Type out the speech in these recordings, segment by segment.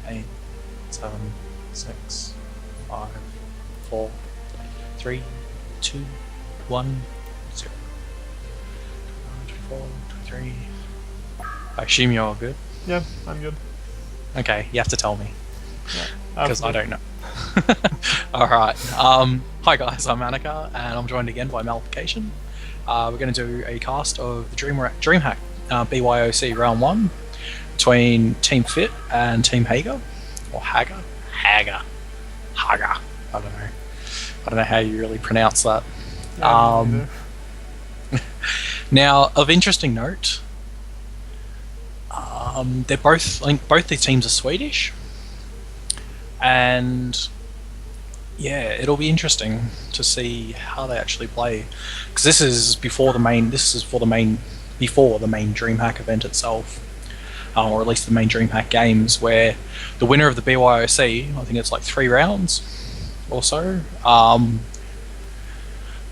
8, 7, 6, 5, 4, 3, 2, 1, 0. 24, 23. I assume you're good? Yeah, I'm good. Okay, you have to tell me. Because I don't know. Alright. Hi guys, I'm Annika, and I'm joined again by Malefication. We're going to do a cast of the DreamHack BYOC Round 1 between Team Fit and Team Hager. Or Hager? Hager. I don't know. I don't know how you really pronounce that. Yeah, now, of interesting note, they're both. I think both these teams are Swedish, and yeah, it'll be interesting to see how they actually play, because this is before the main. This is before the main DreamHack event itself, or at least the main DreamHack games, where the winner of the BYOC, I think it's like 3 rounds or so,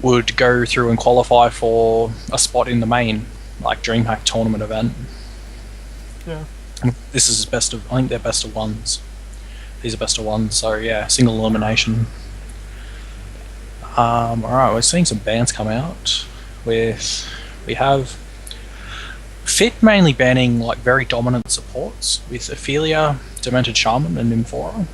would go through and qualify for a spot in the main like DreamHack tournament event. Yeah. This is best of. I think they're best of ones. These are best of ones. So yeah, single elimination. All right, we're seeing some bans come out. We have Fit mainly banning like very dominant supports with Ophelia, Demented Shaman, and Nymphora.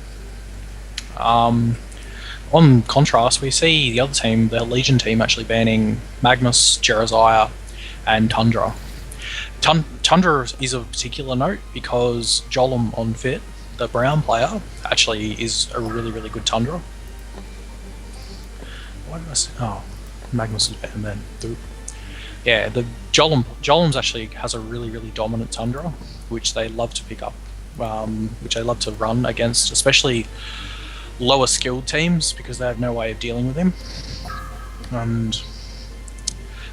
On contrast, we see the other team, the Legion team, actually banning Magnus, Jeremiah, and Tundra. Tundra is of particular note because Jolum on Fit, the brown player, actually is a really, really good Tundra. Why did I say? Oh, Magnus is banned then. Yeah, the Jolum's actually has a really, really dominant Tundra, which they love to pick up, which they love to run against, especially lower skilled teams, because they have no way of dealing with him. And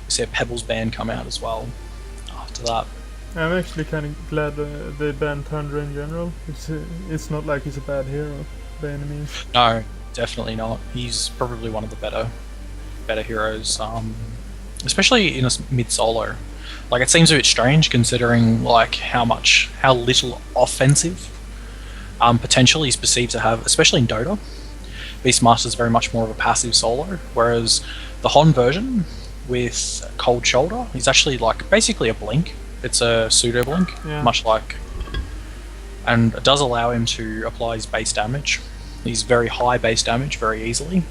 we see a Pebbles ban come out as well after that. I'm actually kind of glad they banned Tundra in general. It's not like he's a bad hero by any means. No, definitely not. He's probably one of the better heroes, especially in a mid solo. Like, it seems a bit strange considering like how little offensive potential he's perceived to have, especially in Dota. Beastmaster is very much more of a passive solo, whereas the Hon version with Cold Shoulder is actually like basically a blink. It's a pseudo blink, much like, and it does allow him to apply his base damage. He's very high base damage very easily,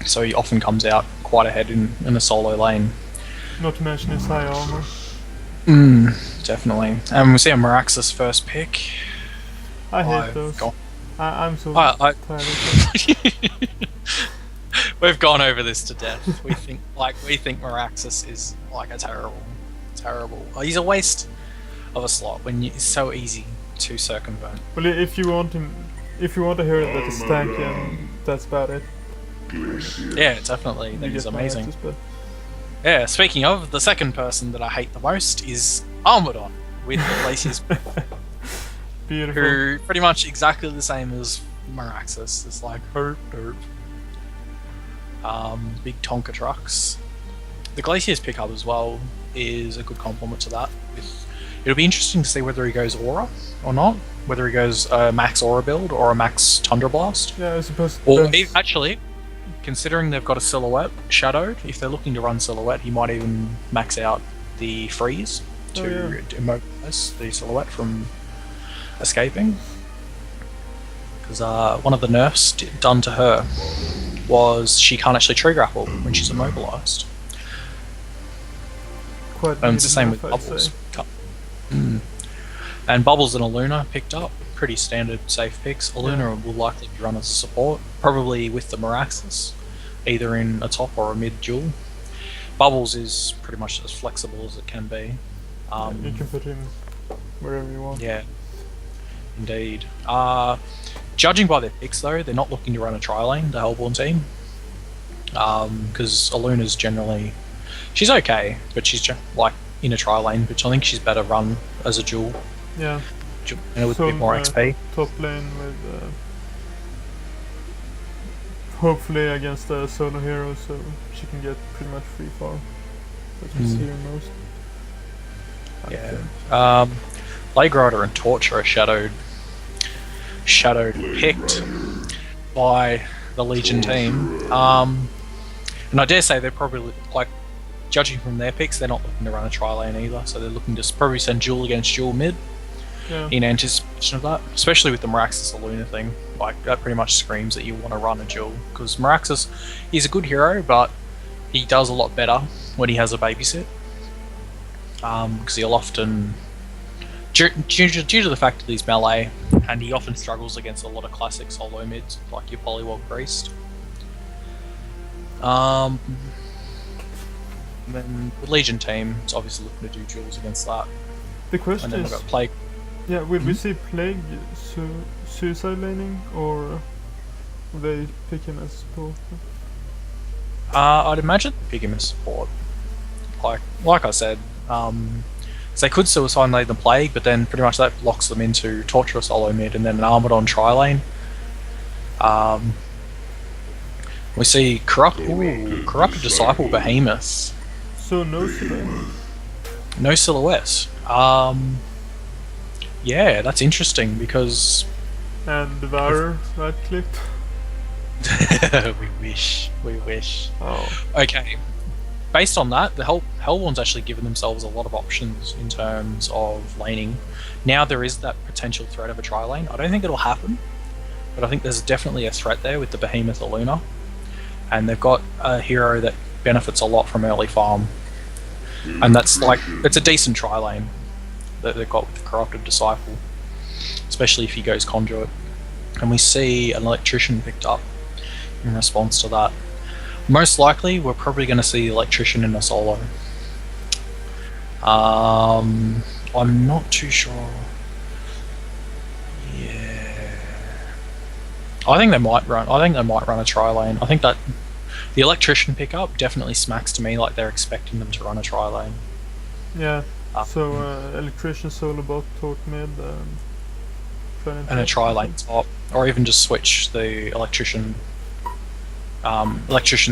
so he often comes out quite ahead in a solo lane. Not to mention his high armor. Definitely. And we see a Meraxus first pick. I hate those. I'm so tired of them. We've gone over this to death. We think Meraxus is like a terrible. He's a waste of a slot when it's so easy to circumvent. Well, if you want a hero that is tanky, that's about it. Yeah, definitely. That is amazing. Yeah, speaking of, the second person that I hate the most is Armadon with the Glaciers. Beautiful. Who pretty much exactly the same as Meraxus. It's like herp. Big Tonka trucks. The Glaciers pickup as well is a good complement to that. It'll be interesting to see whether he goes Aura or not. Whether he goes a max Aura build or a max Tundra Blast. Yeah, I suppose. Or actually, considering they've got a Silhouette shadowed, if they're looking to run Silhouette, he might even max out the freeze to immobilize the Silhouette from escaping. Because one of the nerfs done to her was she can't actually tree grapple when she's immobilized. It's the same with Bubbles. And Bubbles and Aluna picked up. Pretty standard safe picks. Aluna will likely be run as a support, probably with the Meraxus, either in a top or a mid duel. Bubbles is pretty much as flexible as it can be. You can put him wherever you want. Yeah, indeed. Judging by their picks though, they're not looking to run a tri-lane, the Hellborn team. Because Aluna's generally... She's okay, but she's like in a tri-lane, which I think she's better run as a duel. Yeah. With a bit more XP. Top lane with... hopefully against a solo hero, so she can get pretty much free farm. That we see her most. Yeah. Plague Rider and Torture are shadowed and picked by the Legion team. And I dare say they're probably, like, judging from their picks, they're not looking to run a tri-lane either, so they're looking to probably send duel against duel mid in anticipation of that, especially with the Meraxus Luna thing. Like, that pretty much screams that you want to run a duel, because Meraxus, he's a good hero, but he does a lot better when he has a babysit, because he'll often, due to the fact that he's melee, and he often struggles against a lot of classic solo mids, like your Polywog Priest. Then the Legion team is obviously looking to do duels against that. The question and then is, we've got Plague. Yeah, will we see Plague suicide laning, or will they pick him as support? I'd imagine pick him as support. Like I said, so they could suicide lane the Plague, but then pretty much that locks them into Torture solo mid and then an Armored tri lane. We see Corrupted Disciple Behemoth. So no silhouette? No silhouette. Yeah, that's interesting because... And Devourer right-clicked? We wish. Oh. Okay. Based on that, the Hellborn's actually given themselves a lot of options in terms of laning. Now there is that potential threat of a tri-lane. I don't think it'll happen, but I think there's definitely a threat there with the Behemoth Luna. And they've got a hero that benefits a lot from early farm. And that's like, it's a decent tri-lane that they've got with the Corrupted Disciple, especially if he goes Conduit. And we see an Electrician picked up in response to that. Most likely, we're probably going to see the Electrician in a solo. I'm not too sure. Yeah, I think they might run a tri-lane. I think that the Electrician pickup definitely smacks to me like they're expecting them to run a tri-lane. Yeah. So Electrician solo bot, Torque mid, and a tri-lane top, or even just switch the Electrician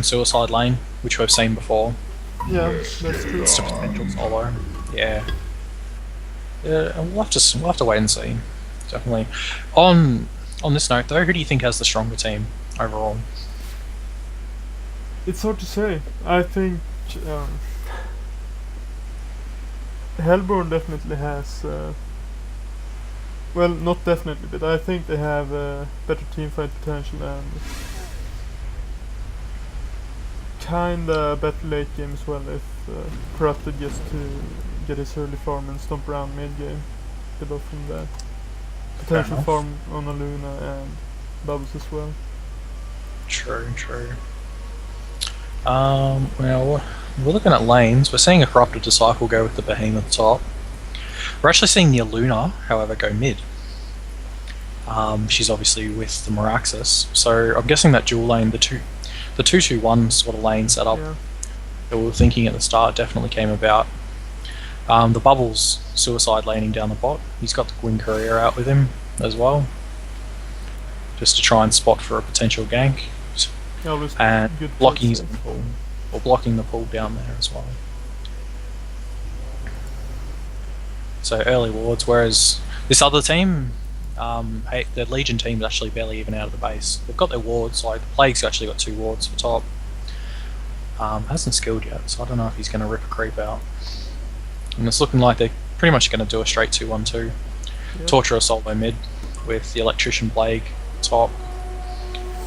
suicide lane, which we've seen before. Yeah, that's true. It's a potential solo. Yeah. We'll have to wait and see. Definitely. On this note, though, who do you think has the stronger team overall? It's hard to say. I think Hellborn definitely has. Well, not definitely, but I think they have better teamfight potential and kinda better late game as well. If Corrupted gets to get his early farm and stomp around mid game, get off from that. Potential farm on a Luna and Bubbles as well. True. Well, we're looking at lanes. We're seeing a Corrupted Disciple go with the Behemoth top. We're actually seeing the Luna, however, go mid. She's obviously with the Meraxus, so I'm guessing that dual lane, the 2-2-1 sort of lane setup that we were thinking at the start definitely came about. The Bubbles suicide laning down the bot. He's got the Gwyn Courier out with him as well, just to try and spot for a potential gank. And blocking his pull, or blocking the pull down there as well. So early wards, whereas this other team, the Legion team is actually barely even out of the base. They've got their wards, like the Plague's actually got 2 wards for top. Hasn't skilled yet, so I don't know if he's going to rip a creep out. And it's looking like they're pretty much going to do a straight 2-1-2. Yep. Torture solo mid with the Electrician Plague top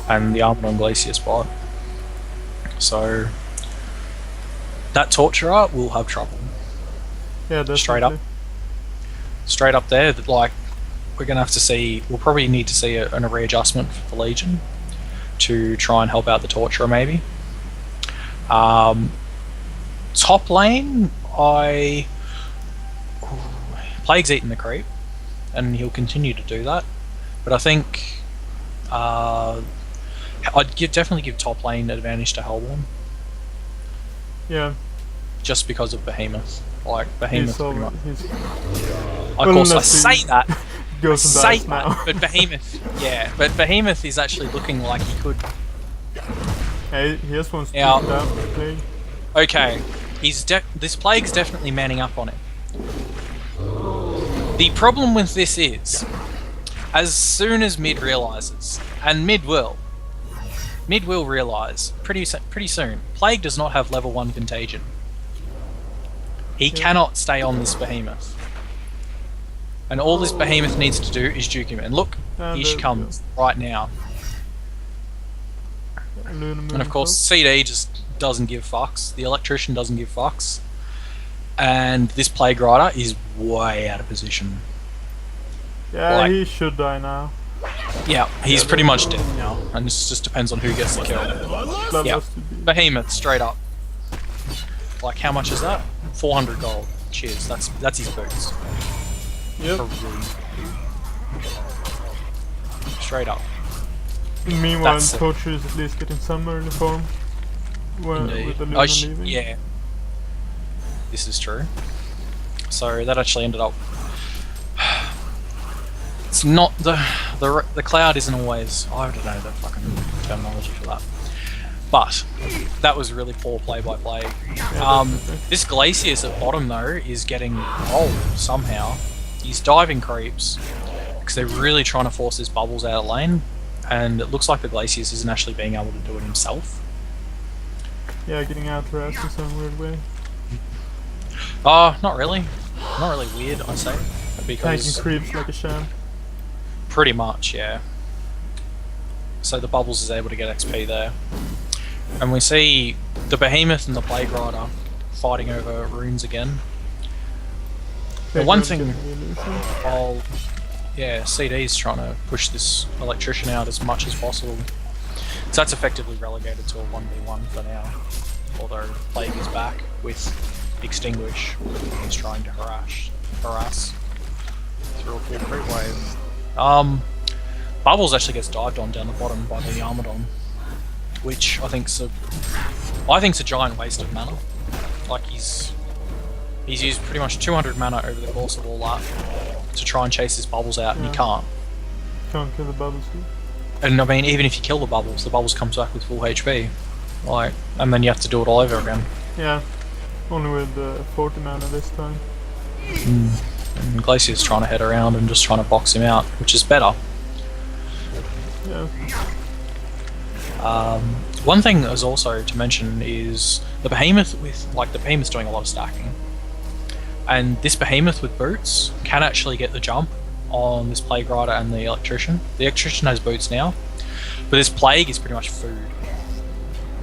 and the Armored Glacier spot. So that Torturer will have trouble. Yeah, definitely. Straight up there, like we're gonna have to see. We'll probably need to see a readjustment for the Legion to try and help out the Torturer, maybe. Top lane, Plague's eating the creep, and he'll continue to do that. But I think I'd definitely give top lane advantage to Hellborn. Yeah. Just because of Behemoth. Like, Behemoth pretty much. Of well, course, I say that. But Behemoth is actually looking like he could. Hey, he has one now, down for the Plague. Okay, this Plague's definitely manning up on him. The problem with this is, as soon as mid realizes, and mid will realize pretty soon, Plague does not have level 1 contagion. He cannot stay on this behemoth. And all this behemoth needs to do is juke him. And look, here she comes right now. And of course, CD just doesn't give fucks. The electrician doesn't give fucks. And this Plague Rider is way out of position. Yeah, like, he should die now. Yeah, he's pretty much dead now. And this just depends on who gets the kill. Yeah, behemoth, straight up. Like, how much is that? 400 gold. Cheers, that's his boots. Yep. Straight up. Meanwhile, Torture is at least getting some early form. With the Luna leaving. Yeah. This is true. So that actually ended up. It's not the cloud isn't always. I don't know the fucking terminology for that. But that was really poor play by Plague. This Glacius at bottom though is getting rolled somehow. He's diving creeps because they're really trying to force his bubbles out of lane, and it looks like the Glacius isn't actually being able to do it himself. Yeah, getting out harassed in some weird way. Not really. Not really weird, I say. Because taking creeps like a sham. Pretty much, yeah. So the bubbles is able to get XP there. And we see the Behemoth and the Plague Rider fighting over runes again. The one thing, while CD's trying to push this electrician out as much as possible, so that's effectively relegated to a 1v1 for now. Although Plague is back with Extinguish, he's trying to harass through a full creep wave. Bubbles actually gets dived on down the bottom by the Armadon, which I think's a giant waste of mana. Like he's used pretty much 200 mana over the course of all that to try and chase his bubbles out, and he can't. Can't kill the bubbles. And I mean, even if you kill the bubbles comes back with full HP, like, and then you have to do it all over again. Yeah, only with 40 mana this time. And Glacier's trying to head around and just trying to box him out, which is better. Yeah. One thing is also to mention is the Behemoth's doing a lot of stacking. And this Behemoth with boots can actually get the jump on this Plague Rider and the Electrician. The Electrician has boots now, but this Plague is pretty much food.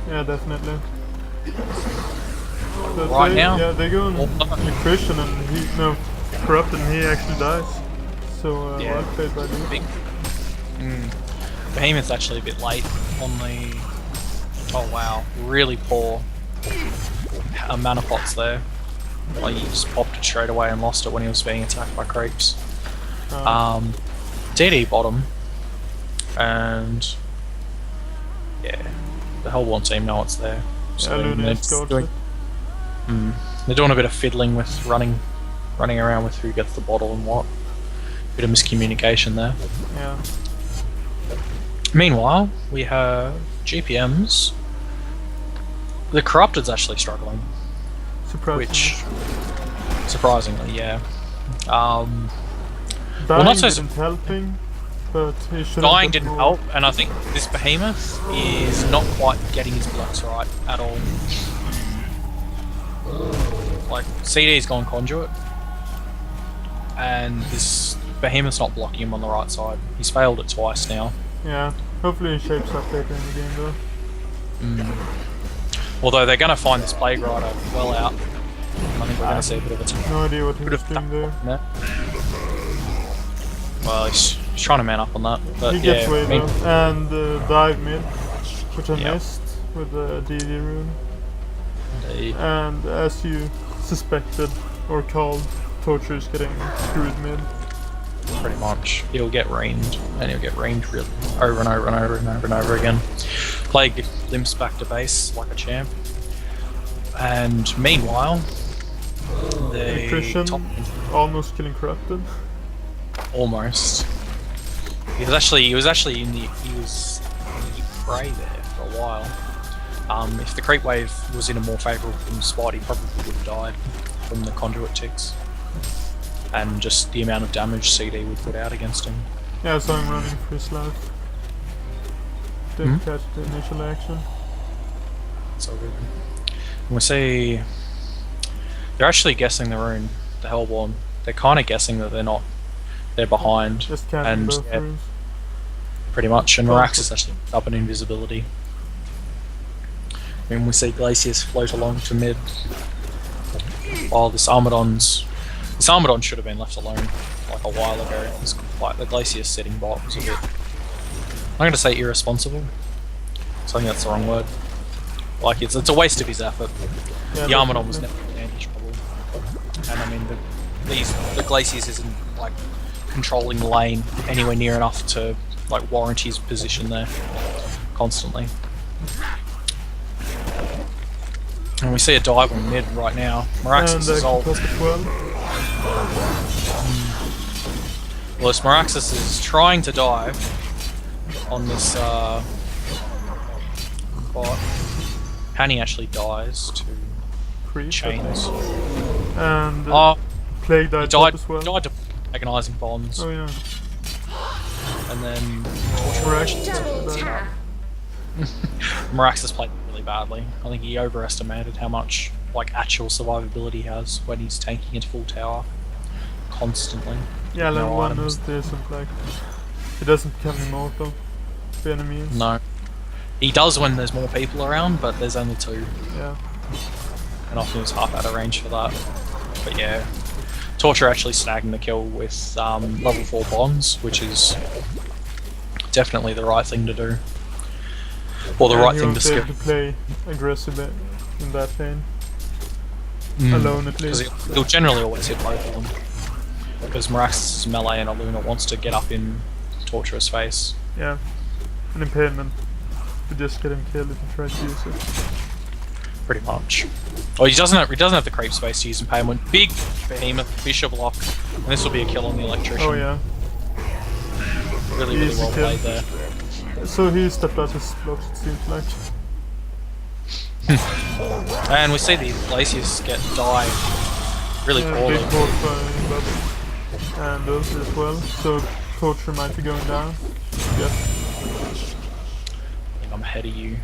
Yeah, definitely. Right now? Yeah, they go on Electrician and Corrupted and he actually dies. So, well played by them. Behemoth's actually a bit late on the... Oh wow, really poor mana pots there. Like he just popped it straight away and lost it when he was being attacked by creeps. DD bottom, and yeah, the Hellborn team know it's there. So they're doing a bit of fiddling with running around with who gets the bottle and what. Bit of miscommunication there. Yeah. Meanwhile, we have GPMs. The Corrupted's actually struggling. Surprisingly, yeah. Dying didn't helping, but he should. Dying didn't help, and I think this Behemoth is not quite getting his blocks right at all. Like CD's gone Conduit, and this Behemoth's not blocking him on the right side. He's failed it twice now. Yeah, hopefully he shapes up later in the game though. Although they're going to find this Plague Rider well out. I think we're going to see a bit of a... No idea what he was doing there. Well, he's trying to man up on that. But he gets way though. And dive mid, which I missed with the DD rune. And as you suspected or called, Torture is getting screwed mid. Pretty much. He'll get ranged, and he'll get ranged really over and over and over and over and over again. Plague limps back to base like a champ. And meanwhile, the Christian almost killing Corrupted. Almost. He was actually in the fray there for a while. If the creep wave was in a more favourable spot, he probably would have died from the conduit ticks. and just the amount of damage CD would put out against him. Yeah, so I'm running for his life. Didn't catch the initial action. So good. And we see they're actually guessing the rune, the Hellborn. They're kind of guessing that they're behind. Just camping both runes. Pretty much. And Meraxis actually up an invisibility. And we see Glacius float along to mid, while this Armadon should have been left alone like a while ago. It's like the Glacius setting bot was a bit, I'm going to say irresponsible, so I think that's the wrong word. Like it's a waste of his effort. Yeah, the Armadon was never in any trouble, and I mean the Glacius isn't like controlling the lane anywhere near enough to like warrant his position there constantly. And we see a dive on mid right now. Meraxis is ult. Well, Meraxis is trying to dive on this bot. Hanny actually dies to Creep, chains. And Plague died as well. Died to agonizing bonds. Oh yeah. And then Meraxis played really badly. I think he overestimated how much like actual survivability he has when he's tanking into full tower constantly. Yeah, level 1 isn't like he doesn't become immortal by any means. No. He does when there's more people around, but there's only 2. Yeah. And often he's half out of range for that. But yeah. Torture actually snagging the kill with level 4 bonds, which is definitely the right thing to do. Or the right thing to skip. To play aggressive in that lane. Alone at least. Because he'll generally always hit both of them. Because Meraxis' melee and Aluna wants to get up in Torturous face. Yeah. An impalement to just get him killed if you try to use it. Pretty much. Well, he doesn't have the creep space to use impalement. Big behemoth, bishop block, and this will be a kill on the electrician. Oh yeah. Really, really well played there. So he stepped out his blocks, it seems like. And we see the Glacius get died really poorly. Big board by Bubble. And those as well. So Torture might be going down. Yeah. I think I'm ahead of you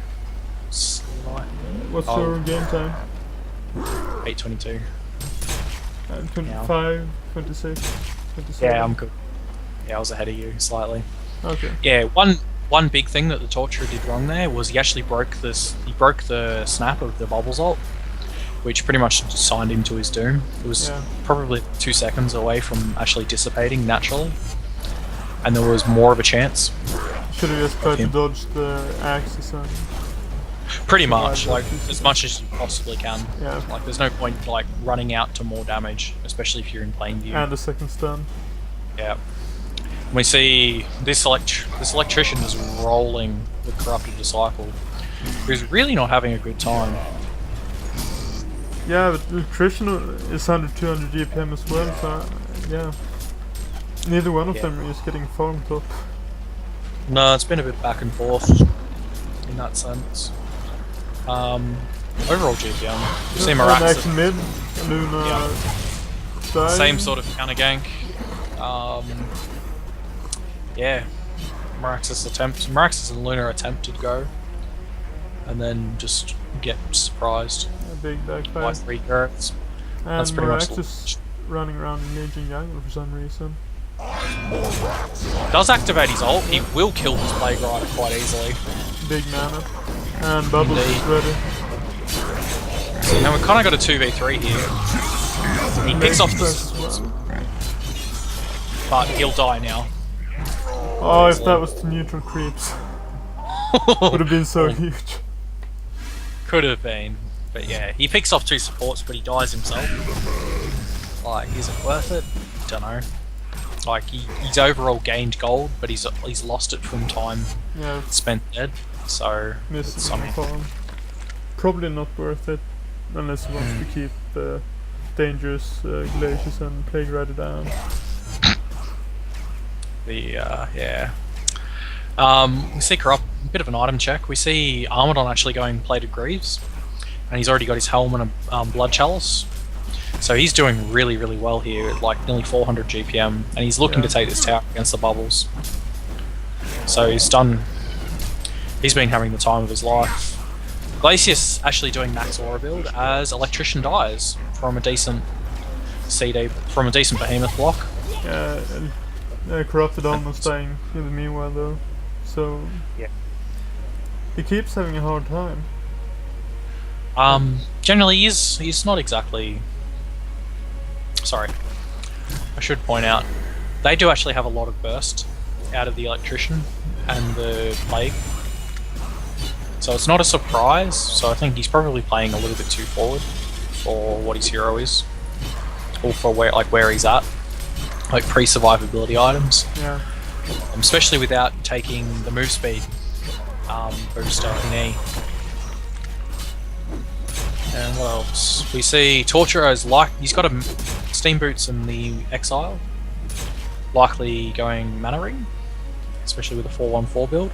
slightly. What's your game time? 8:22. 25, 26, 27. Yeah, I'm good. Yeah, I was ahead of you slightly. Okay. Yeah, one big thing that the Torturer did wrong there was he actually broke the snap of the Bubbles ult, which pretty much signed him to his doom. It was probably 2 seconds away from actually dissipating naturally, and there was more of a chance. Should have just tried to dodge the axes and... Pretty much, like as much as you possibly can. Yeah. Like there's no point like running out to more damage, especially if you're in plain view. And a second stun. Yeah. We see this electrician is rolling the Corrupted Disciple, who's really not having a good time. Yeah, but electrician is under 200 GPM as well, so yeah. Neither one of them is getting farmed up. No, it's been a bit back and forth in that sense. Overall GPM. You see Meraxis. Action mid, Luna died. Same sort of counter gank. Yeah. Meraxis and Luna attempted go. And then just get surprised. A big backfire. By 3 turrets. That's pretty Meraxis running around engaging jungle for some reason. Does activate his ult, he will kill this Plague Rider quite easily. Big mana. And Bubbles is ready. So now we've kind of got a 2v3 here. He picks off the but he'll die now. Oh, if that was the neutral creeps. Would have been so huge. Could have been. But yeah, he picks off 2 supports, but he dies himself. Like, is it worth it? Dunno. Like, he's overall gained gold, but he's lost it from time spent dead. So, probably not worth it, unless he wants to keep dangerous glaciers and Plague Rider down. We see Corrupt, a bit of an item check. We see Armadon actually going Plated Greaves, and he's already got his helm and a Blood Chalice. So he's doing really, really well here, at like nearly 400 GPM, and he's looking to take this tower against the bubbles. So he's been having the time of his life. Glacius actually doing max aura build as Electrician dies from a decent CD, from a decent behemoth block. Corrupted almost dying in the meanwhile though, so yeah, he keeps having a hard time. Generally he's not exactly. Sorry, I should point out they do actually have a lot of burst out of the Electrician and the Plague, so it's not a surprise. So I think he's probably playing a little bit too forward for what his hero is, or for where he's at, like pre-survivability items. Yeah. Especially without taking the move speed booster in E. And what else? We see Torturo's he's got a Steam Boots in the Exile, likely going Mana Ring, especially with a 4-1-4 build.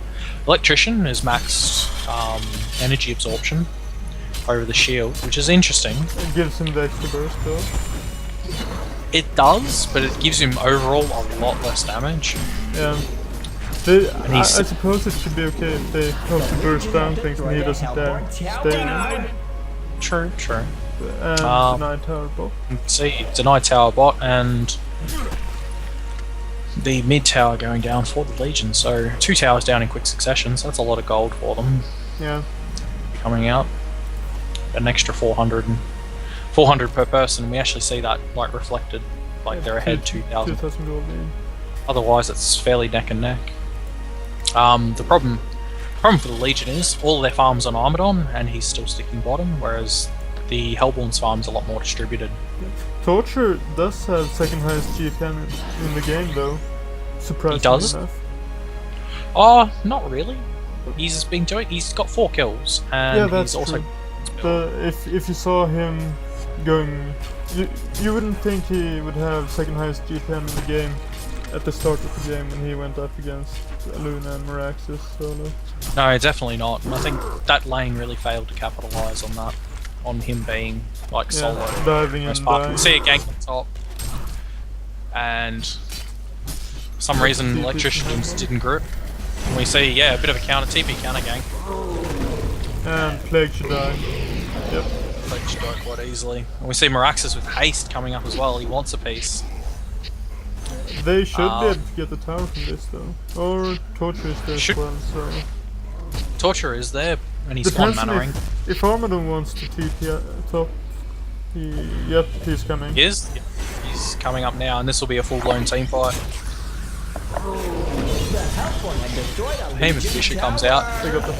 Electrician is maxed energy absorption over the shield, which is interesting. It gives him the extra burst though. It does, but it gives him overall a lot less damage. Yeah. I suppose it should be okay if they help to burst down things and he doesn't dare stay. True. And deny tower bot. See, deny tower bot and the mid tower going down for the Legion. So 2 towers down in quick succession, so that's a lot of gold for them. Yeah. Coming out. An extra 400 per person. We actually see that like reflected, like they're ahead 2,000. 2,000 gold. Yeah. Otherwise, it's fairly neck and neck. The problem for the Legion is all of their farms on Armadon, and he's still sticking bottom, whereas the Hellborn's farm's a lot more distributed. Torture does have second highest GPM in the game, though. Surprisingly He does? enough. Oh, not really. He's got 4 kills, and Yeah, that's he's also. true. If you saw him going, you wouldn't think he would have second highest GPM in the game at the start of the game when he went up against Luna and Meraxis solo. No, definitely not. And I think that lane really failed to capitalise on that, on him being like solo. Diving and dying. See a gank on top, and for some reason Electricians didn't grip. And we see, a bit of a TP counter gank. And Plague should die. Yep. Plague should die quite easily. And we see Meraxis with haste coming up as well. He wants a piece. They should be able to get the tower from this though. Or Torture is there as well, so... Torture is there, and he's Depends one mana ring. If Armadon wants to TP top, yep, he's coming. He is? Yep. He's coming up now, and this will be a full-blown team fight. Behemoth Fisher comes out.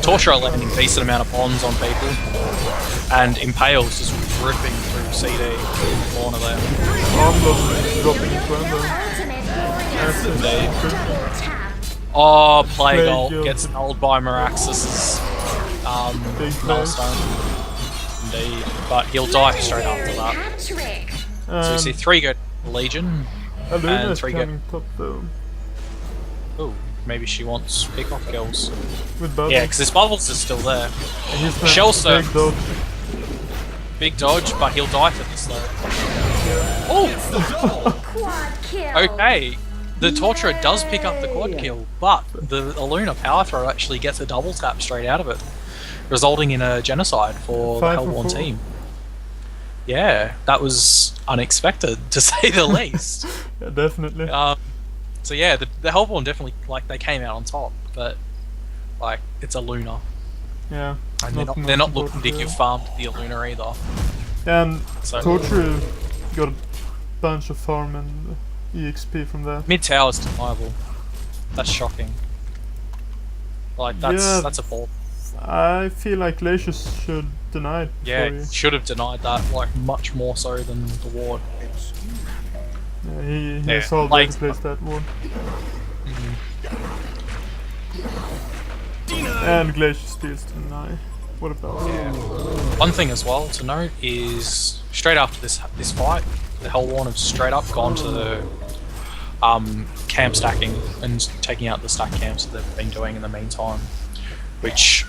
Torture are landing a decent amount of bonds on people, and Impale's just ripping through CD in the corner there. Armadon dropping his window. Indeed. Oh, Plague ult gets nulled by Meraxis' milestone. Indeed, but he'll die straight after that. So we see 3 go to Legion, and 3 go. Top though. Ooh, maybe she wants pick-off kills. With Bubbles. Yeah, because his Bubbles is still there. Shell Big dodge, but he'll die for this though. Oh! Okay, the Torturer does pick up the quad kill, but the Aluna power throw actually gets a double tap straight out of it, resulting in a genocide for the Hellborn team. Yeah, that was unexpected to say the least. Yeah, definitely. So yeah, the Hellborn definitely, like, they came out on top, but like it's a Luna. Yeah. And they're not looking to give farm to the Aluna either. And so, Torture got a bunch of farm and EXP from that. Mid tower is deniable. That's shocking. Like that's a ball. I feel like Glacius should deny it. Yeah, should have denied that, like much more so than the ward. Yeah, he saw the way to place that ward. And Glacius steals deny. What about that? One thing as well to note is straight after this fight, the Hellborn have straight up gone to the camp stacking and taking out the stack camps that they've been doing in the meantime, which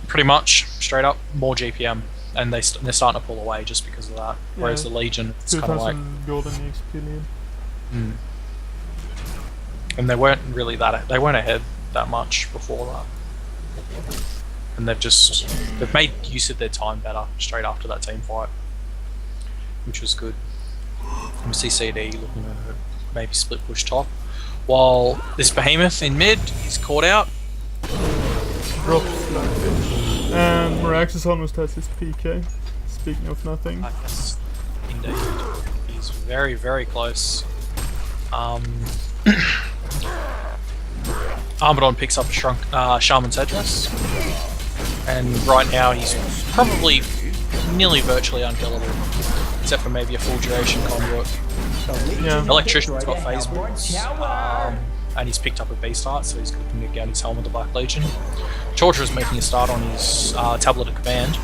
pretty much straight up more GPM. and they're starting to pull away just because of that. Whereas the Legion, it's kind of like golden EXP lead. And they weren't ahead that much before that, and they've made use of their time better straight after that team fight, which was good. And we see CD looking to maybe split push top, while this behemoth in mid is caught out. Drops slightly. And Miraxis almost has his PK. Speaking of nothing. Yes, indeed. He's very, very close. Armadon picks up a Shaman's headdress, and right now he's probably nearly virtually unkillable, except for maybe a full duration conduit. Yeah. Electrician's got phase boots, and he's picked up a beast heart, so he's looking to get his helmet of the Black Legion. Torture is making a start on his tablet of command,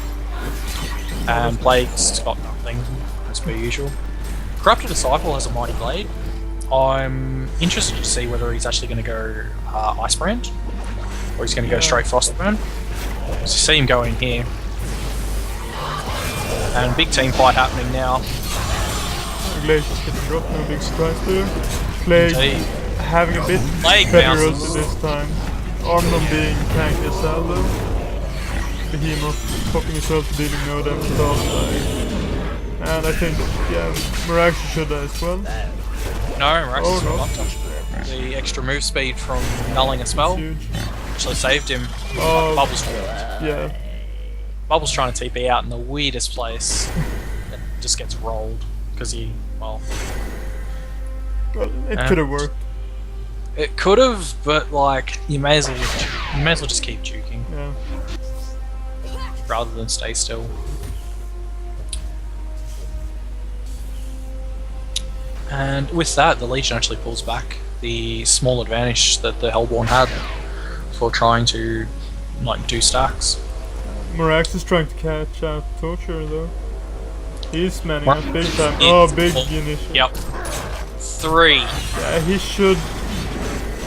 and Plague's got nothing, as per usual. Corrupted Disciple has a Mighty Blade. I'm interested to see whether he's actually going to go Icebrand, or he's going to go straight Frostburn. So see him go in here. And big team fight happening now. Glacier's getting dropped, no big surprise there. Plague having a bit better ulti this time. Armadon being tanked as well though. Behemoth popping himself to dealing no damage at all. And I think, Miraxis should die as well. No, Miraxis will not touch it. The extra move speed from nulling a spell actually saved him. Bubbles Bubbles trying to TP out in the weirdest place. It just gets rolled because it could have worked. It could have, but like you may as well just keep juking. Yeah. Rather than stay still. And with that, the Legion actually pulls back the small advantage that the Hellborn had for trying to do stacks. Mirax is trying to catch out Torture though. He's manning up big time. Big initial. Yep. 3. Yeah, he should.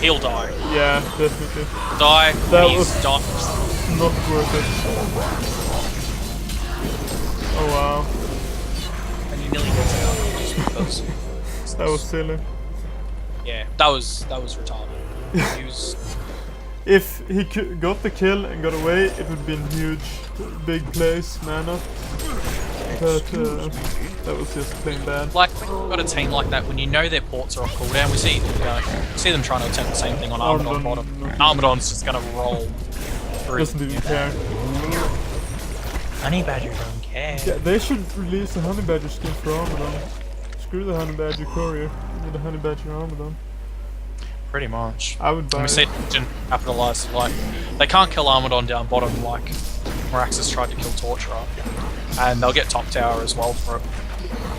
He'll die. Yeah, definitely. Die. That was not worth it. Oh wow. And he nearly gets out just because. That was silly. Yeah, that was retarded. He was. If he got the kill and got away, it would have been huge, big plays, mana. But that was just plain bad. Like, when you've got a team like that, when you know their ports are off cooldown, we see them trying to attempt the same thing on Armadon bottom. Armadon's just gonna roll through. Doesn't even care. Honey Badger don't care. Yeah, they should release a Honey Badger skin for Armadon. Screw the Honey Badger Courier. We need a Honey Badger Armadon. Pretty much. I would buy it. We see Legion capitalise, like, they can't kill Armadon down bottom like Miraxis tried to kill Torturer. And they'll get top tower as well for it.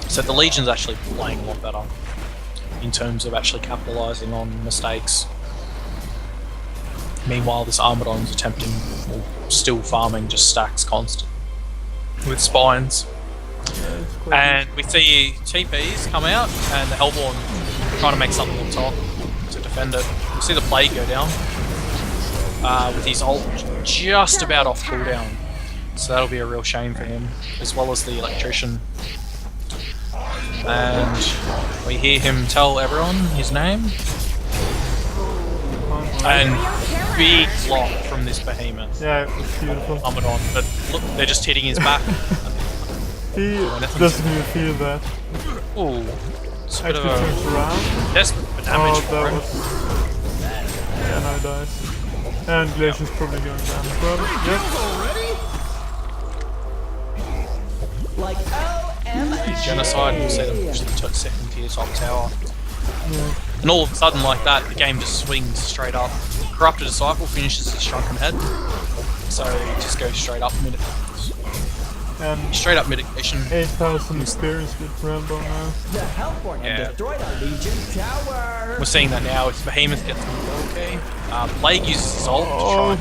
So the Legion's actually playing a lot better in terms of actually capitalising on mistakes. Meanwhile, this Armadon's attempting, or still farming, just stacks constant with spines. Yeah, and we see TPs come out, and the Hellborn trying to make something on top to defend it. We see the Plague go down with his ult just about off cooldown. So that'll be a real shame for him, as well as the Electrician. And we hear him tell everyone his name. And big block from this behemoth. Yeah, it was beautiful. Armadon, but look, they're just hitting his back. He doesn't even feel that. Ooh, it's a bit of turns around. Desperate for damage for that him. was... Yeah, now he dies. And Glacier's probably going down as well. Yep. Genocide, we'll see them push the second tier top tower. Yeah. And all of a sudden, like that, the game just swings straight up. Corrupted Disciple finishes his shrunken head, so he just goes straight up and straight up mitigation. 8,000 experience with Rambo now. Yeah. We're seeing that now. If Behemoth gets okay, Plague uses his ult to try.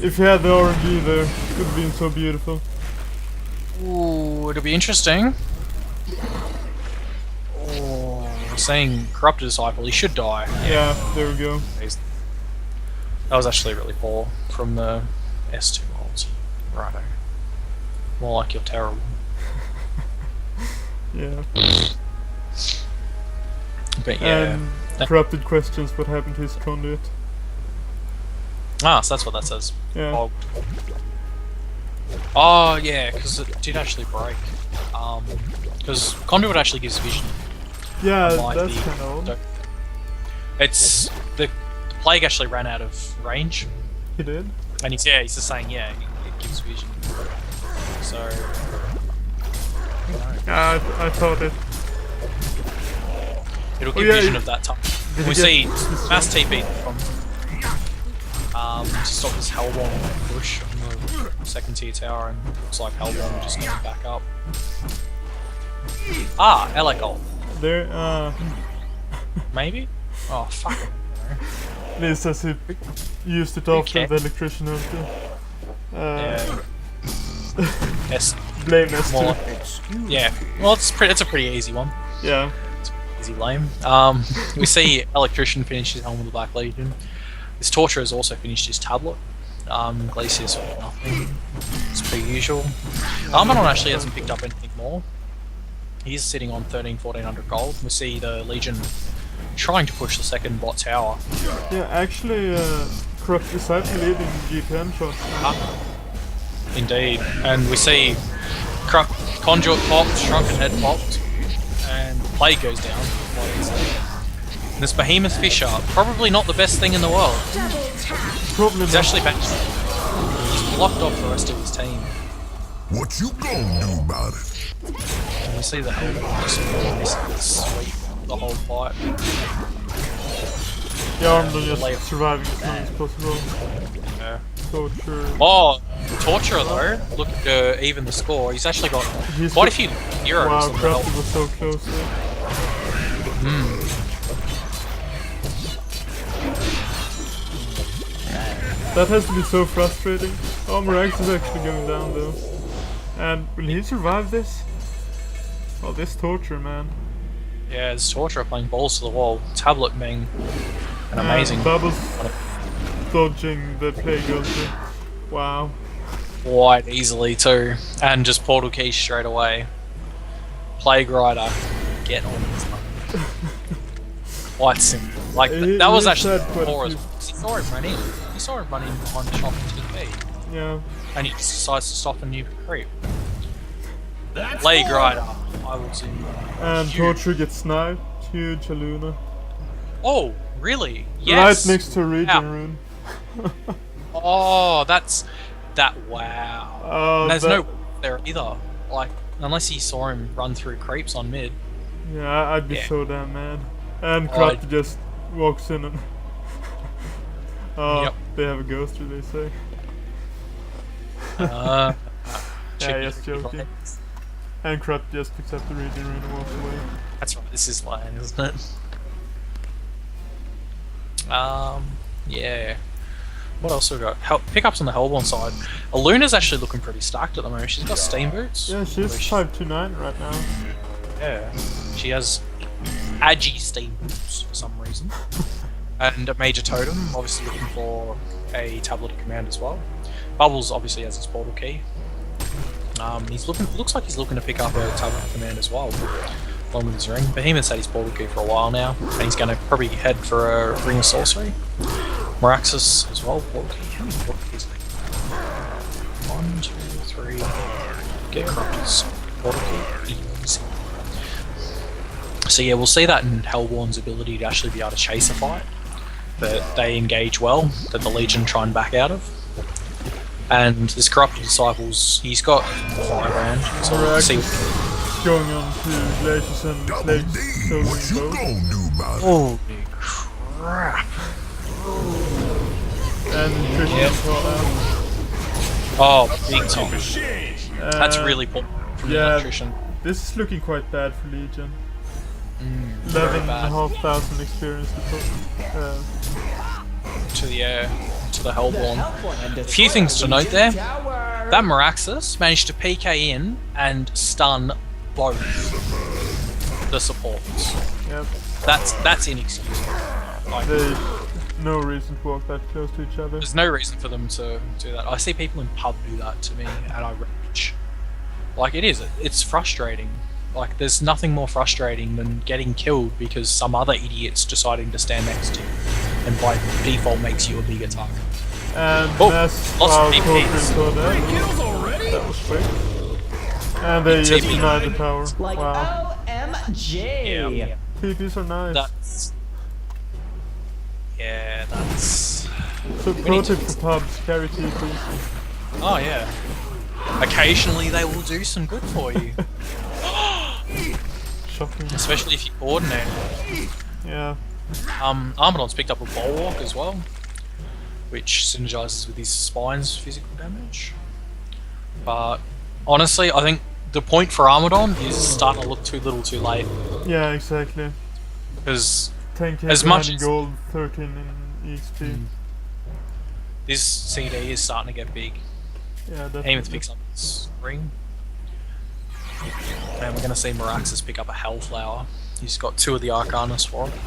If he had the RNG there, it would have been so beautiful. Ooh, it'll be interesting. Oh, we're saying Corrupted Disciple, he should die. Yeah, there we go. That was actually really poor from the S2 ult. Righto. More like you're terrible. Yeah. But yeah. And corrupted questions what happened to his conduit. Ah, so that's what that says. Yeah. Oh yeah, because it did actually break. Because conduit actually gives vision. Yeah, unlike that's the- kind of odd. It's the plague actually ran out of range, He did? and he's just saying it gives vision. So Yeah, I thought it. it'll Oh, give yeah, vision of that time. Did We he see get this mass one? TP from to stop this Hellborn push on the second tier tower, and looks like Hellborn just going back up. Ah, Elagol. There, Maybe? Oh, fuck it. at least as he used it after Okay. the electrician ulti. Yeah. Yes. Blame S2. More like, yeah. Well, it's a pretty easy one. Yeah. Easy lame. We see Electrician finish his Helm of the Black Legion. This Torture has also finished his tablet. Glacius with nothing. It's per usual. Armanon actually hasn't picked up anything more. He's sitting on 1400 gold. We see the Legion trying to push the second bot tower. Yeah, actually, Corrupt Disciple leading GPN shots. Indeed. And we see Conduit popped, Shrunken Head popped, and Plague goes down. And this Behemoth Fisher, probably not the best thing in the world. Probably He's not. actually back. He's blocked off the rest of his team. What you gonna do about it? And we see the Hellborn just basically sweep the whole fight. Yeah, Armanon Later. just surviving as long as possible. Yeah. Torture. Oh, Torture though, look at even the score. He's actually got He's quite a got- few heroes Wow, on the Corrupted Hellborn. was so close there. That has to be so frustrating. Oh, Marax is actually going down though. And will he survive this? Oh, this Torture, man. Yeah, it's Torture playing balls to the wall. Tablet being an amazing. Bubbles dodging the Plague ulti. Wow. Quite easily too, and just portal key straight away. Plague Rider, get on this one. Quite simple. Like He- that was he actually said quite a poor as few- well. He saw him run in. He saw him running behind the shop in TP, Yeah. and he decides to stop and new creep. Plague Rider, I will see. And Huge. Torture gets sniped. Huge Haluna. Oh, really? Yes. Right next to Regen Ow. Rune. Oh, that's that. Wow. Oh, There's that- no there either. Like unless he saw him run through creeps on mid. Yeah, I'd be Yeah. so damn mad. And Oh, Corrupted just walks in and... oh, Yep. they have a ghoster, they say. Uh, Yeah, just joking. And Corrupt just picks up the Regen Rune and walks away. That's right. This is lane, isn't it? Yeah. What else have we got? Pickups on the Hellborn side. Aluna's actually looking pretty stacked at the moment. She's got Steam Boots. Yeah, she's which- 529 right now. Yeah. She has Agi Steam Boots for some reason. And a Major Totem, obviously looking for a Tablet of Command as well. Bubbles obviously has his portal key. Looks like he's looking to pick up a Tablet of Command as well, along with his ring. Behemoth's had his portal key for a while now, and he's going to probably head for a Ring of Sorcery. Maraxus as well, portal key. How many portal keys? 1, 2, 3. Get Corrupted's portal key. Easy. So yeah, we'll see that in Hellborn's ability to actually be able to chase a fight, that they engage well, that the Legion try and back out of. And this Corrupted Disciples, he's got 5 grand, so we'll see. Going on to Glacius and Double Plague's D, Soul what you both. gonna do about it? Holy crap. And Christian Yep. caught out. Oh, big time. That's really poor from the yeah. Electrician. This is looking quite bad for Legion. Very bad. 11,500 experience To the Hellborn. A few things to note there. That Maraxus managed to PK in and stun both the supports. Yep. That's inexcusable. Like, There's no reason to walk that close to each other. there's no reason for them to do that. I see people in pub do that to me, and I rage. Like, it is. It's frustrating. Like, there's nothing more frustrating than getting killed because some other idiot's deciding to stand next to you, and by default makes you a bigger target. And Oh, mass lots of power DPs. total that. That was quick. And they just denied the tower. Like Wow. OMG. Yeah. TPs are nice. That's... So pro tip for pubs, carry TPs. Oh, yeah. Occasionally they will do some good for you. Shocking. Especially if you coordinate. Yeah. Armadon's picked up a Bulwark as well, which synergizes with his spine's physical damage. But honestly, I think the point for Armadon is starting to look too little too late. Yeah, exactly. Because 10k as much in as gold, 13 in XP. this CD is starting to get big. Yeah, Hemoth definitely. picks up his ring. And we're going to see Meraxus pick up a Hellflower. He's got 2 of the Arcanus for him.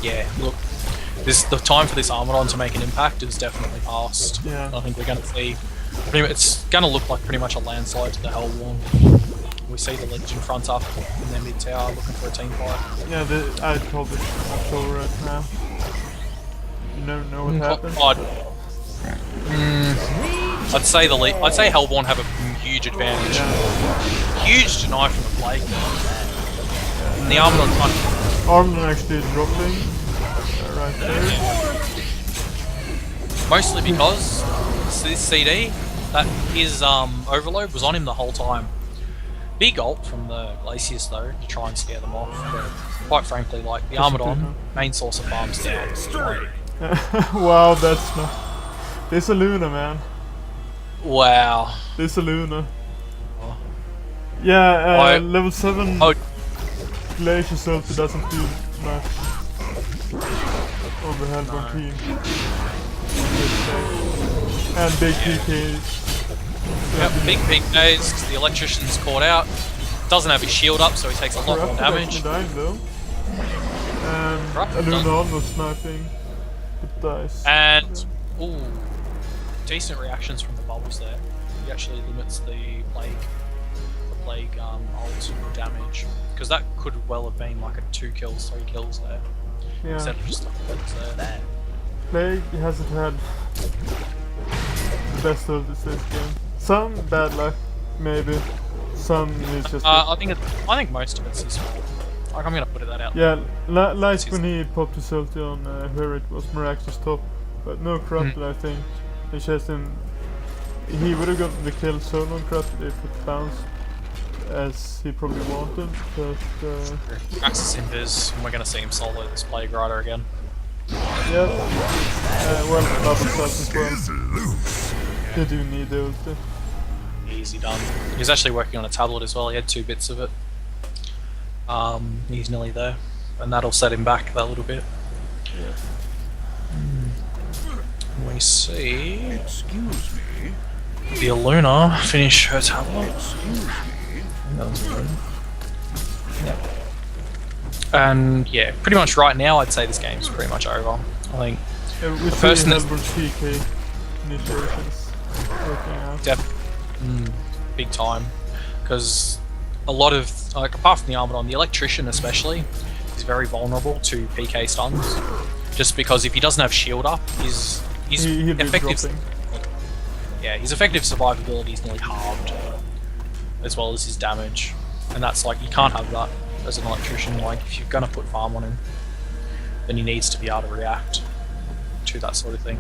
Yeah, look, the time for this Armadon to make an impact is definitely past. Yeah. I think we're going to see... It's going to look like pretty much a landslide to the Hellborn. We see the Legion front up in their mid tower looking for a team fight. Yeah, I told it much over right now. You never know what happens. I'd say Hellborn have a huge advantage. Yeah. Huge deny from the Plague. And the Armadon can't... Armadon actually dropping right there. Mostly because this CD, that his overload was on him the whole time. Big ult from the Glacius though to try and scare them off. But quite frankly, like the Armadon, main source of farms down. Wow, that's not. This a Luna, man. Wow. This a Luna. Yeah, level 7 Oh, Glacier Sulti doesn't do much on the Hellborn team. And big PKs. yep, big PKs because the electrician's caught out. Doesn't have his shield up, so he takes a lot more damage. Dying, though. And Luna almost sniping. It dies. And ooh, decent reactions from the bubbles there. He actually limits the plague ult damage because that could well have been like a 2 kills, 3 kills there instead Yeah. of just a kills there. Plague hasn't had the best of this game. Some bad luck, maybe. Some is just. I think most of it's his fault. Like, I'm gonna put it that out. Yeah, like when he popped his ulti on where it was Meraxus top, but no corrupted. I think it's just he would have gotten the kill solo on corrupted if it bounced as he probably wanted, but Axis Invis, and we're gonna see him solo this Plague Rider again. yeah, well, double stuff as well. They do need the ulti. Easy done. He's actually working on a tablet as well. He had 2 bits of it. He's nearly there, and that'll set him back that little bit. Yeah. We see Excuse me. the Aluna finish her tablet. Excuse me. That was good. Yep. And yeah, pretty much right now I'd say this game's pretty much over. I think Yeah, we see person that's- Hellborn's PK initiations working out. big time, because a lot of, like, apart from the Armadon, the Electrician especially is very vulnerable to PK stuns, just because if he doesn't have shield up, his He'll be effective dropping. yeah, his effective survivability is nearly halved, as well as his damage, and that's like, you can't have that as an Electrician. Like, if you're gonna put farm on him, then he needs to be able to react to that sort of thing.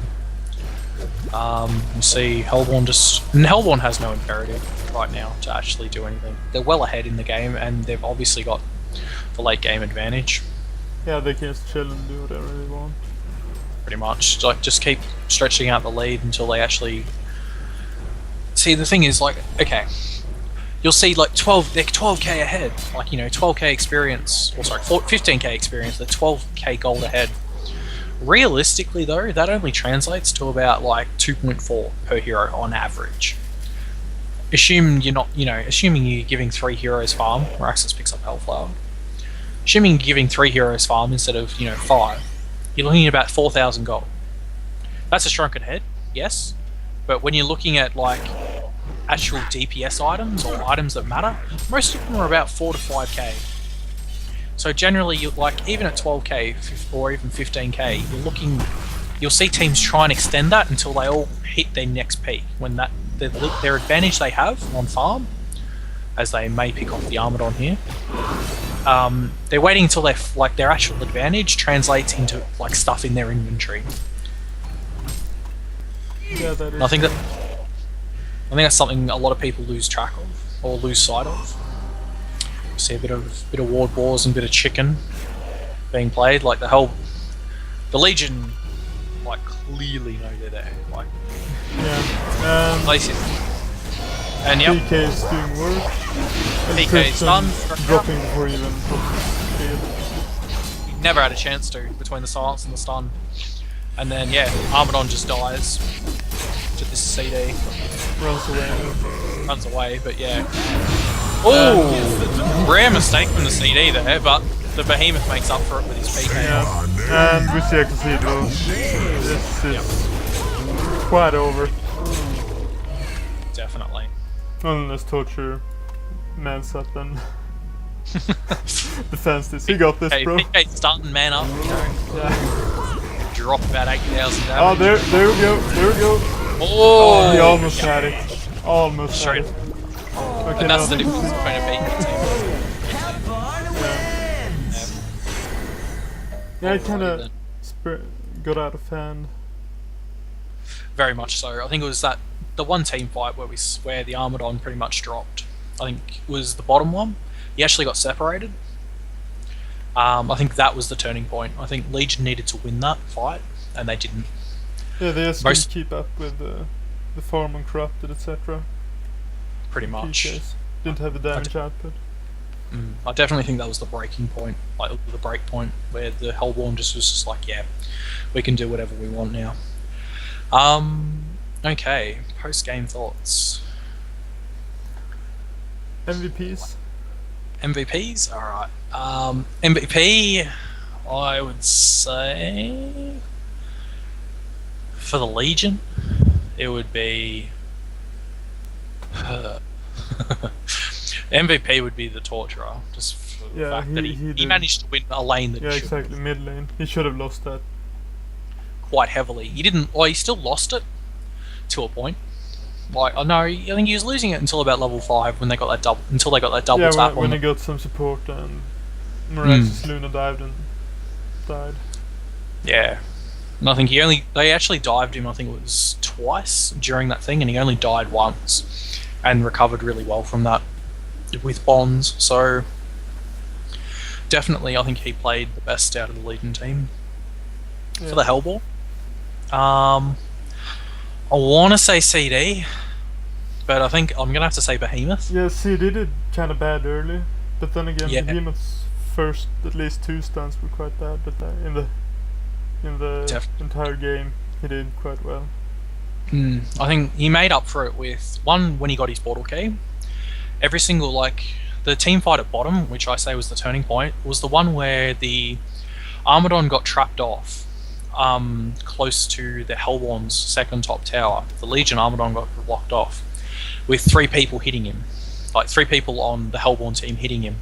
You see Hellborn has no imperative right now to actually do anything. They're well ahead in the game, and they've obviously got the late game advantage, Yeah, they can just chill and do whatever they want. pretty much. Like, just keep stretching out the lead until they actually... See, the thing is, like, okay, you'll see like they're 12k ahead, like, you know, 12k experience, or sorry, 15k experience, they're 12k gold ahead. Realistically though, that only translates to about like 2.4 per hero on average. Assuming you're giving 3 heroes farm, Meraxus picks up Hellflower. Assuming you're giving 3 heroes farm instead of, 5, you're looking at about 4,000 gold. That's a shrunken head, yes, but when you're looking at like actual DPS items or items that matter, most of them are about 4 to 5k. So generally, you like even at 12k or even 15k, you'll see teams try and extend that until they all hit their next peak, when their advantage they have on farm, as they may pick off the Armadon here. They're waiting until their actual advantage translates into like stuff in their inventory. Yeah, that is. I think that's something a lot of people lose track of or lose sight of. You see a bit of ward wars and a bit of chicken being played. Like the Legion, like clearly know they're there. Like Yeah. places. And yep, PK is doing work. And PK is done. Dropping before even field. Never had a chance to between the silence and the stun. And then yeah, Armadon just dies to this CD. Runs away, but yeah. Oh, rare mistake from the CD there, but the Behemoth makes up for it with his PK. Yeah. And we see a Cathedral. This is quite over. Definitely. Unless Torture mans up and defends this. He got this, bro. PK starting man up, you know. Yeah. Drop about 8,000 damage. Oh, there we go. There we go. Oh, he almost had it. Almost had it. Okay, and that's the difference between a beat and a team. Yeah, it kind of got out of hand. Very much so. I think it was the one team fight where the Armadon pretty much dropped. I think it was the bottom one. He actually got separated. I think that was the turning point. I think Legion needed to win that fight, and they didn't. Yeah, they just couldn't keep up with the farm and corrupted, etc. Pretty much. PKs. Didn't have the damage output. I definitely think that was the breaking point, like the break point, where the Hellborn was just like, yeah, we can do whatever we want now. Okay, post-game thoughts. MVPs? MVPs? Alright. MVP, I would say, for the Legion, it would be... MVP would be the Torturer, just for the fact that he managed to win a lane that he should. Yeah, exactly, mid lane. He should have lost that. Quite heavily. He didn't. Well, he still lost it to a point. Like, I think he was losing it until about level 5 when they got that double. Until they got that double tap. When he got some support and Miraculous Luna dived and died. Yeah, and I think they actually dived him. I think it was twice during that thing, and he only died once, and recovered really well from that with bonds. So definitely, I think he played the best out of the Legion team for the Hellborn. I want to say CD, but I think I'm gonna have to say Behemoth. Yeah, CD did kind of bad early, but then again, Behemoth's first at least 2 stuns were quite bad. But in the entire game, he did quite well. I think he made up for it with one when he got his portal key. Every single the team fight at bottom, which I say was the turning point, was the one where the Armadon got trapped off. Close to the Hellborn's second top tower. The Legion Armadon got blocked off with 3 people hitting him, like 3 people on the Hellborn team hitting him.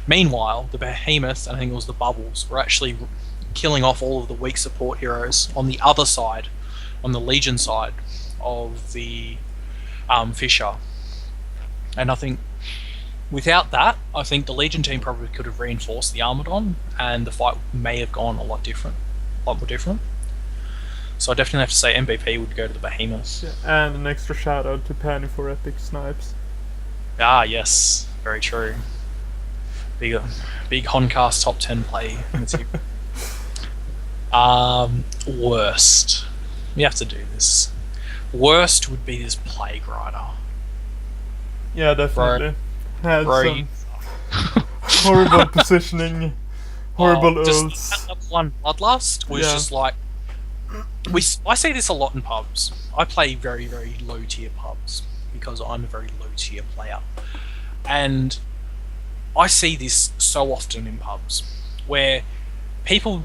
Meanwhile, the Behemoth, and I think it was the Bubbles, were actually killing off all of the weak support heroes on the other side, on the Legion side of the Fisher. And I think without that, I think the Legion team probably could have reinforced the Armadon, and the fight may have gone a lot more different. So I definitely have to say MVP would go to the Behemoth. Yeah, and an extra shout out to Penny for epic snipes. Ah, yes, very true. Big Honcast top 10 play. Worst. We have to do this. Worst would be this Plague Rider. Yeah, definitely. Had some horrible positioning. Horrible ults. That one Bloodlust was just like... I see this a lot in pubs. I play very, very low tier pubs because I'm a very low tier player. And I see this so often in pubs where people...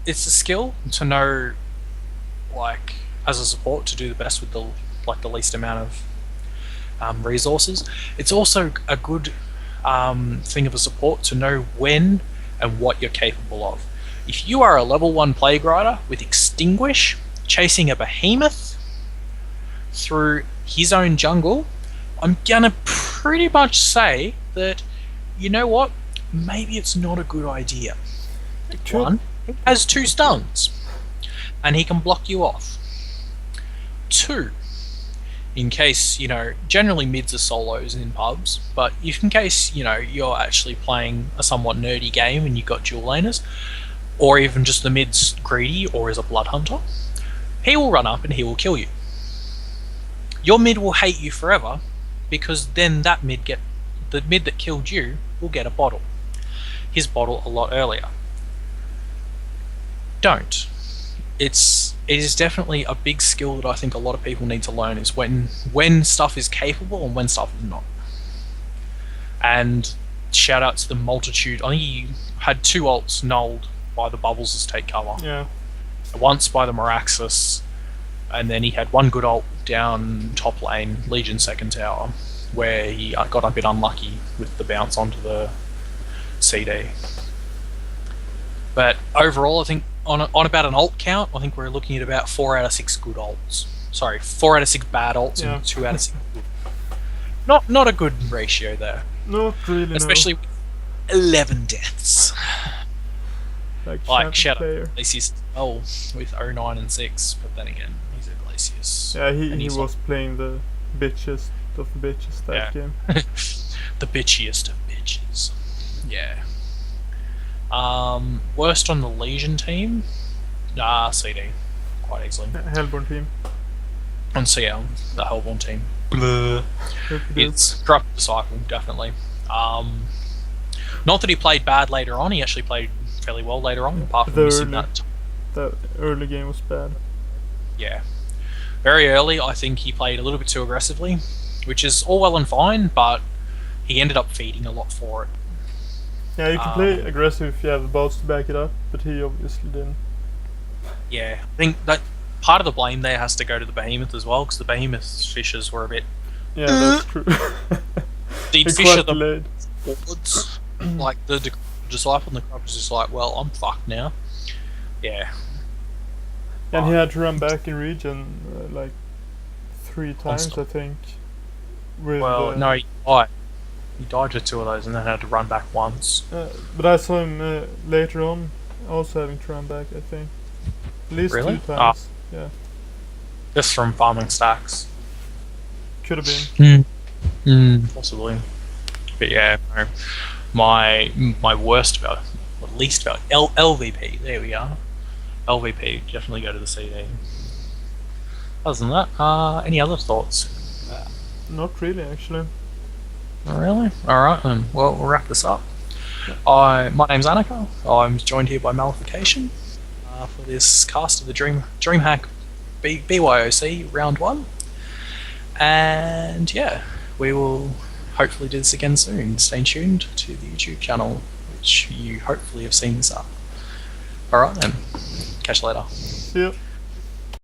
It's a skill to know, as a support, to do the best with the least amount of resources. It's also a good thing of a support to know when and what you're capable of. If you are a level 1 plague rider with Extinguish, chasing a behemoth through his own jungle, I'm gonna pretty much say that, you know what, maybe it's not a good idea. One, he has 2 stuns, and he can block you off. 2, in case, generally mids are solos in pubs, but if in case, you're actually playing a somewhat nerdy game and you've got dual laners, or even just the mid's greedy or is a blood hunter, he will run up and he will kill you. Your mid will hate you forever, because then the mid that killed you will get a bottle. His bottle a lot earlier. Don't. It is definitely a big skill that I think a lot of people need to learn, is when stuff is capable and when stuff is not. And shout out to the multitude. I think he had 2 ults nulled by the bubbles as take cover. Yeah. Once by the Meraxus, and then he had 1 good ult down top lane, Legion second tower, where he got a bit unlucky with the bounce onto the CD. But overall, I think on about an ult count, I think we're looking at about 4 out of 6 good ults. Sorry, 4 out of 6 bad ults and 2 out of 6 good. Not a good ratio there. Not really. Especially with 11 deaths. Like shout out Glacius with 09 and 6, but then again, he's a Glacius. Yeah, he was playing the bitchiest of the bitches that game. The bitchiest of bitches. Yeah. Worst on the Legion team? CD. Quite easily. Hellborn team. On CL, the Hellborn team. Blah. It's Drop Disciple, definitely. Not that he played bad later on, he actually played fairly well later on, apart from missing that. That early game was bad. Yeah. Very early, I think he played a little bit too aggressively, which is all well and fine, but he ended up feeding a lot for it. Yeah, you can play aggressive if you have the bolts to back it up, but he obviously didn't. Yeah, I think that part of the blame there has to go to the Behemoth as well, because the Behemoth's fishes were a bit... Yeah, that's true. He'd fisher them forwards, like the Disciple, and the Crop was just like, well, I'm fucked now. Yeah. And he had to run back in region like 3 times, I think. No, he died. He died to 2 of those and then had to run back once. But I saw him later on also having to run back, I think. At least 2 times. Yeah. Just from farming stacks. Could have been. Possibly. But yeah, my worst about, or least about, LVP, there we are. LVP, definitely go to the CD. Other than that, any other thoughts? Not really, actually. Really? Alright then, well, we'll wrap this up. My name's Annika. I'm joined here by Malefication for this cast of the DreamHack BYOC Round 1. And yeah, we will hopefully do this again soon. Stay tuned to the YouTube channel, which you hopefully have seen this up. Alright then, catch you later. See ya.